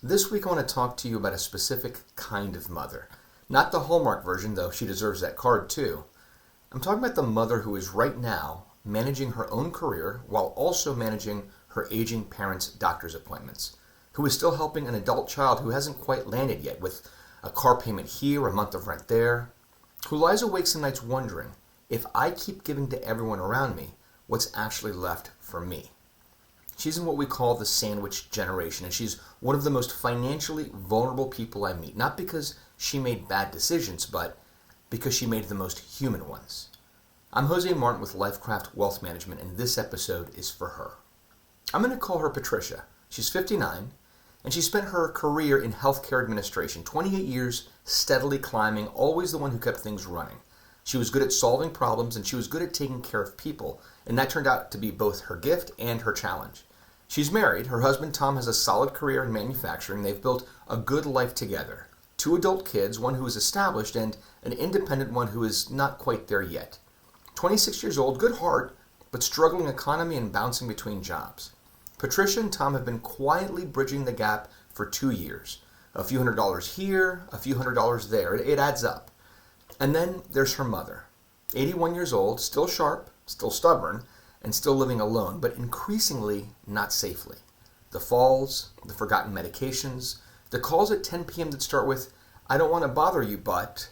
This week I want to talk to you about a specific kind of mother. Not the Hallmark version, though she deserves that card too. I'm talking about the mother who is right now managing her own career while also managing her aging parents' doctor's appointments, who is still helping an adult child who hasn't quite landed yet with a car payment here, a month of rent there, who lies awake some nights wondering, if I keep giving to everyone around me, what's actually left for me? She's in what we call the sandwich generation, and she's one of the most financially vulnerable people I meet, not because she made bad decisions, but because she made the most human ones. I'm Jose Martin with Lifecraft Wealth Management, and this episode is for her. I'm going to call her Patricia. She's 59, and she spent her career in healthcare administration, 28 years steadily climbing, always the one who kept things running. She was good at solving problems, and she was good at taking care of people, and that turned out to be both her gift and her challenge. She's married. Her husband, Tom, has a solid career in manufacturing. They've built a good life together. 2 adult kids, one who is established, and an independent one who is not quite there yet. 26 years old, good heart, but struggling economy and bouncing between jobs. Patricia and Tom have been quietly bridging the gap for 2 years. A few $100s here, a few $100s there. It adds up. And then there's her mother, 81 years old, still sharp, still stubborn, and still living alone, but increasingly not safely. The falls, the forgotten medications, the calls at 10 p.m. that start with, "I don't want to bother you, but..."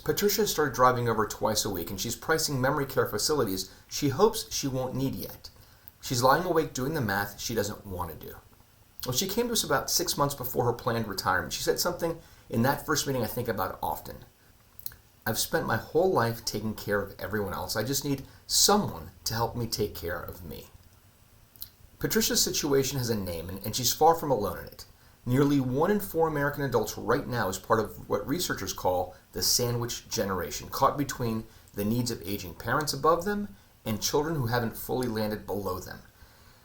Patricia started driving over twice a week, and she's pricing memory care facilities she hopes she won't need yet. She's lying awake doing the math she doesn't want to do. Well, she came to us about 6 months before her planned retirement. She said something in that first meeting I think about often. "I've spent my whole life taking care of everyone else. I just need someone to help me take care of me." Patricia's situation has a name, and she's far from alone in it. Nearly 1 in 4 American adults right now is part of what researchers call the sandwich generation, caught between the needs of aging parents above them and children who haven't fully landed below them.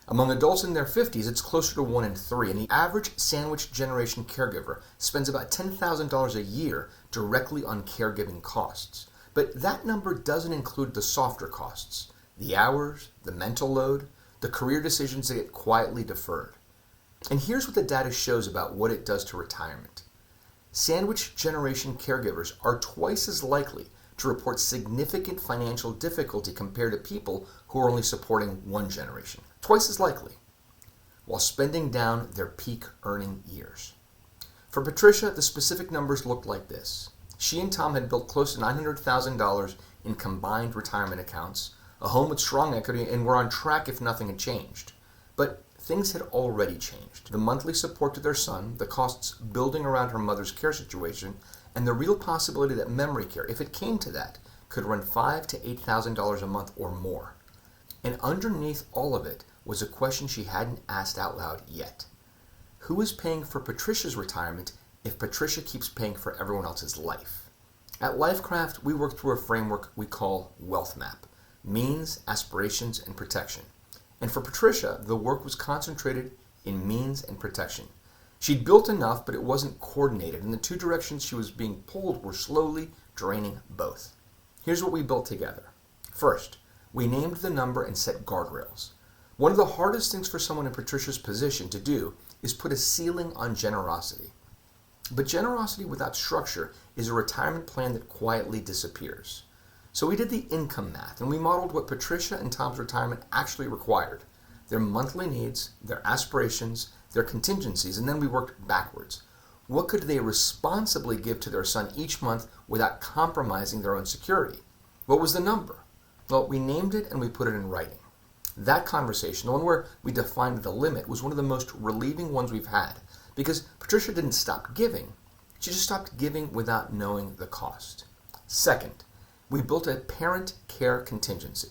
Among adults in their 50s, it's closer to 1 in 3, and the average sandwich generation caregiver spends about $10,000 a year directly on caregiving costs. But that number doesn't include the softer costs, the hours, the mental load, the career decisions that get quietly deferred. And here's what the data shows about what it does to retirement. Sandwich generation caregivers are twice as likely to report significant financial difficulty compared to people who are only supporting one generation. Twice as likely, while spending down their peak earning years. For Patricia, the specific numbers looked like this. She and Tom had built close to $900,000 in combined retirement accounts, a home with strong equity, and were on track if nothing had changed. But things had already changed. The monthly support to their son, the costs building around her mother's care situation, and the real possibility that memory care, if it came to that, could run $5,000 to $8,000 a month or more. And underneath all of it was a question she hadn't asked out loud yet. Who is paying for Patricia's retirement if Patricia keeps paying for everyone else's life? At Lifecraft, we work through a framework we call Wealth Map: means, aspirations, and protection. And for Patricia, the work was concentrated in means and protection. She'd built enough, but it wasn't coordinated, and the 2 directions she was being pulled were slowly draining both. Here's what we built together. First, we named the number and set guardrails. One of the hardest things for someone in Patricia's position to do is put a ceiling on generosity. But generosity without structure is a retirement plan that quietly disappears. So we did the income math, and we modeled what Patricia and Tom's retirement actually required: their monthly needs, their aspirations, their contingencies, and then we worked backwards. What could they responsibly give to their son each month without compromising their own security? What was the number? Well, we named it and we put it in writing. That conversation, the one where we defined the limit, was one of the most relieving ones we've had, because Patricia didn't stop giving. She just stopped giving without knowing the cost. Second, we built a parent care contingency.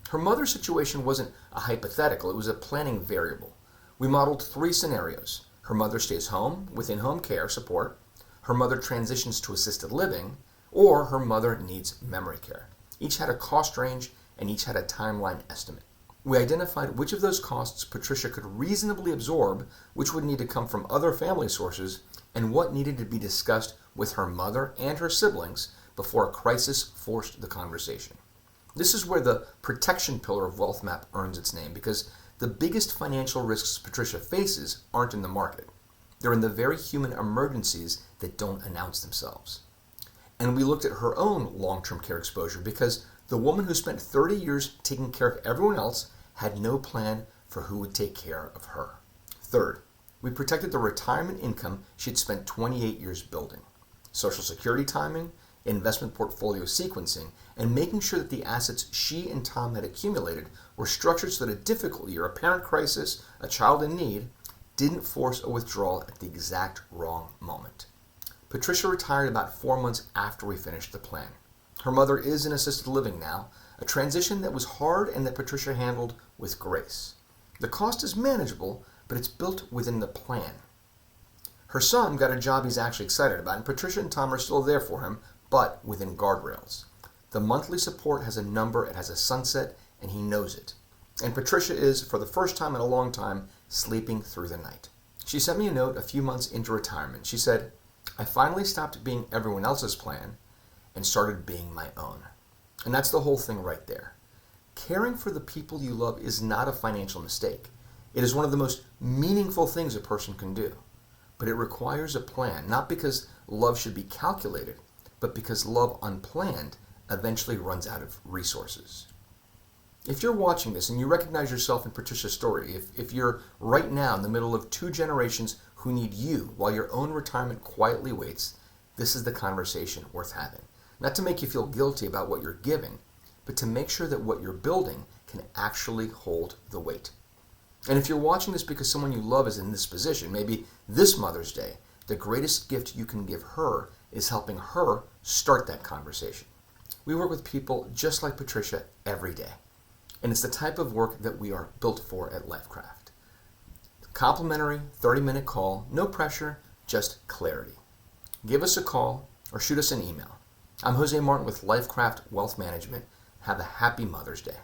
Her mother's situation wasn't a hypothetical, it was a planning variable. We modeled 3 scenarios. Her mother stays home with in-home care support, her mother transitions to assisted living, or her mother needs memory care. Each had a cost range, and each had a timeline estimate. We identified which of those costs Patricia could reasonably absorb, which would need to come from other family sources, and what needed to be discussed with her mother and her siblings before a crisis forced the conversation. This is where the protection pillar of Wealth Map earns its name, because the biggest financial risks Patricia faces aren't in the market. They're in the very human emergencies that don't announce themselves. And we looked at her own long-term care exposure because the woman who spent 30 years taking care of everyone else had no plan for who would take care of her. Third, we protected the retirement income she'd spent 28 years building. Social Security timing, investment portfolio sequencing, and making sure that the assets she and Tom had accumulated were structured so that a difficult year, a parent crisis, a child in need, didn't force a withdrawal at the exact wrong moment. Patricia retired about 4 months after we finished the plan. Her mother is in assisted living now, a transition that was hard and that Patricia handled with grace. The cost is manageable, but it's built within the plan. Her son got a job he's actually excited about, and Patricia and Tom are still there for him, but within guardrails. The monthly support has a number, it has a sunset, and he knows it. And Patricia is, for the first time in a long time, sleeping through the night. She sent me a note a few months into retirement. She said, "I finally stopped being everyone else's plan and started being my own." And that's the whole thing right there. Caring for the people you love is not a financial mistake. It is one of the most meaningful things a person can do. But it requires a plan, not because love should be calculated, but because love unplanned eventually runs out of resources. If you're watching this and you recognize yourself in Patricia's story, if you're right now in the middle of two generations who need you while your own retirement quietly waits, this is the conversation worth having. Not to make you feel guilty about what you're giving, but to make sure that what you're building can actually hold the weight. And if you're watching this because someone you love is in this position, maybe this Mother's Day, the greatest gift you can give her is helping her start that conversation. We work with people just like Patricia every day. And it's the type of work that we are built for at Lifecraft. Complimentary 30-minute call, no pressure, just clarity. Give us a call or shoot us an email. I'm Jose Martin with Lifecraft Wealth Management. Have a happy Mother's Day.